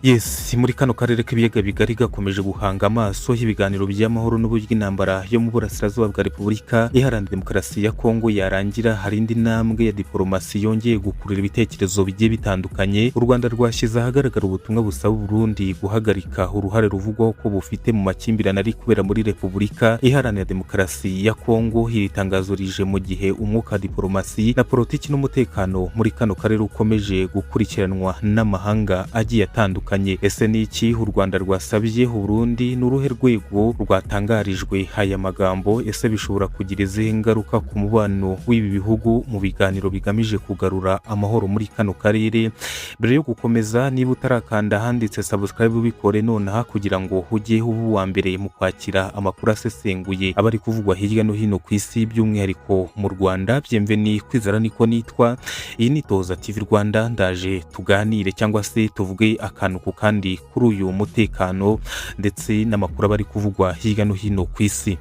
Yes, muri kano karere k'ibiyaga bigari gakomeje guhanga amaso y'ibiganiro by'amahoro n'uburyo intambara yo mu Burasirazuba bwa Repubulika Iharanira Demokarasi ya Congo yarangira. Hari indi ntambwe ya diplomasi yongeye gukurura ibitekerezo bigiye bitandukanye. U Rwanda rwashyize ahagaragara ubutumwa busaba Burundi guhagarika uruhare ruvugwaho ko bufite mu makimbirane ari kubera muri Repubulika Iharanira Demokarasi ya Congo. Iri tangazo rije mu gihe umwuka diplomasi na politiki n'umutekano muri kano karere ukomeje gukurikiranwa n'amahanga agiye atandukanye. Ese ni iki u Rwanda rwasabye Burundi? N'uruhe rwego rwatangarijwe aya magambo? Ese bishobora kugira izihe ngaruka ku mubano w'ibi bihugu mu biganiro bigamije kugarura amahoro muri kano karere? Mbere yo gukomeza, niba utarakanda handitse subscribe ubikore nonaha kugira ngo ujye uba uwa mbere mu kwakira amakuru asesenguye abari kuvugwa hirya no hino ku isi, by'umwihariko mu Rwanda. Bienvenue kwizera niko nitwa. Iyi ni Toza TV Rwanda, ndaje tuganire cyangwa se tuvuge akantu ku kandi kuri uyu mutekano ndetse n'amakuru abari kuvugwa hirya no hino ku isi.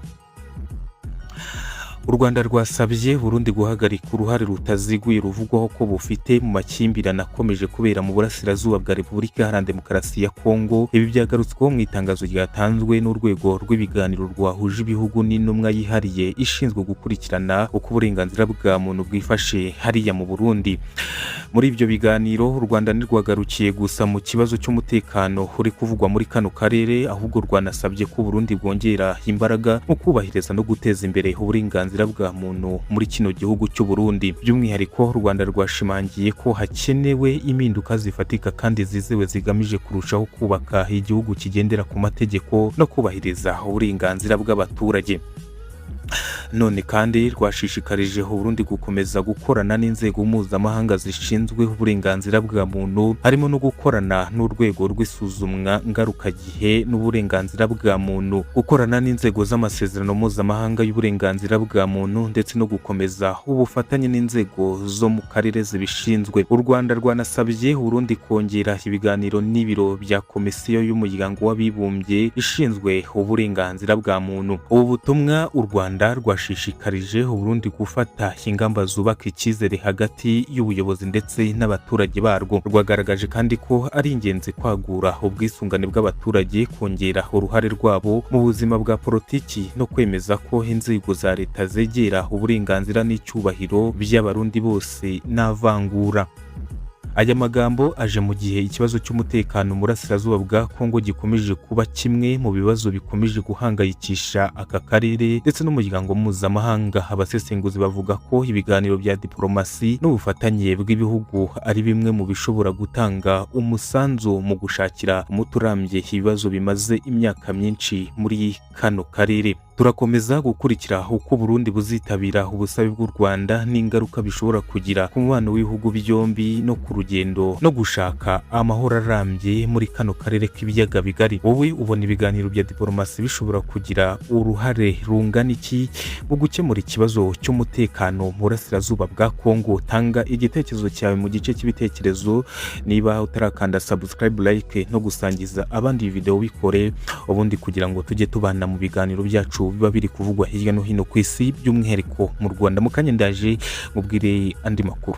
U Rwanda rwasabye Burundi guhagarika uruhare rutaziguye ruvugwaho ko bufite mu makimbirane akomeje kubera mu Burasirazuba bwa Repubulika Iharanira Demokarasi ya Congo. Ibi byagarutsweho mu itangazo ryatanzwe n'urwego rw'ibiganiro rwahuje ibihugu n'intumwa yihariye ishinzwe gukurikirana uko uburenganzira bwa muntu bwifashe hariya mu Burundi. Muri ibyo biganiro, u Rwanda ntirwagarukiye gusa mu kibazo cy'umutekano uri kuvugwa muri kano karere, ahubwo rwanasabye ko Burundi bwongera imbaraga mu kubahiriza no guteza imbere uburenganzira bwa muntu muri kino gihugu cy'u Burundi. By'umwihariko, u Rwanda rwashimangiye ko hakenewe impinduka zifatika kandi zizewe zigamije kurushaho kubaka igihugu kigendera ku mategeko no kubahiriza uburenganzira bw'abaturage. None kandi rwashishikarije Burundi gukomeza gukorana n'inzego mpuzamahanga zishinzwe uburenganzira bwa muntu, harimo no gukorana n'urwego rw'isuzumwa ngarukagihe n'uburenganzira bwa muntu, gukorana n'inzego z'amasezerano mpuzamahanga y'uburenganzira bwa muntu, ndetse no gukomeza ubufatanye n'inzego zo mu karere zibishinzwe. U Rwanda rwanasabye Burundi kongera ibiganiro n'ibiro bya komisiyo y'umuryango w'abibumbye ishinzwe uburenganzira bwa muntu. Ubu butumwa u Rwanda rwashishikarije Burundi gufata ingamba zubaka icyizere hagati y'ubuyobozi ndetse n'abaturage barwo. Rwagaragaje kandi ko ari ingenzi kwagura ubwisungane bw'abaturage, kongera uruhare rwabo mu buzima bwa politiki no kwemeza ko inzego za leta zegera uburenganzira n'icyubahiro by'abarundi bose n'avangura. Aya magambo aje mu gihe ikibazo cy'umutekano mu Burasirazuba bwa Congo gikomeje kuba kimwe mu bibazo bikomeje guhangayikisha aka karere ndetse n'umuryango mpuzamahanga. Abasesenguzi bavuga ko ibiganiro bya diplomasi n'ubufatanye bw'ibihugu ari bimwe mu bishobora gutanga umusanzu mu gushakira umuti urambye ibibazo bimaze imyaka myinshi muri kano karere. Turakomeza gukurikira uko Burundi buzitabira ubusabe bw'u Rwanda n'ingaruka bishobora kugira ku mubano w'ibihugu byombi no ku rugendo no gushaka amahoro arambye muri kano karere k'ibiyaga bigari. Wowe ubona ibiganiro bya diplomasi bishobora kugira uruhare rungana iki mu gukemura ikibazo cy'umutekano mu Burasirazuba bwa Congo? Tanga igitekerezo cyawe mu gice cy'ibitekerezo. Niba utarakanda subscribe, like no gusangiza abandi video bikore, ubundi kugira ngo tujye tubana mu biganiro byacu biba biri kuvugwa hirya no hino ku isi, by'umwihariko mu Rwanda. Mukanye ndaje mubwire andi makuru.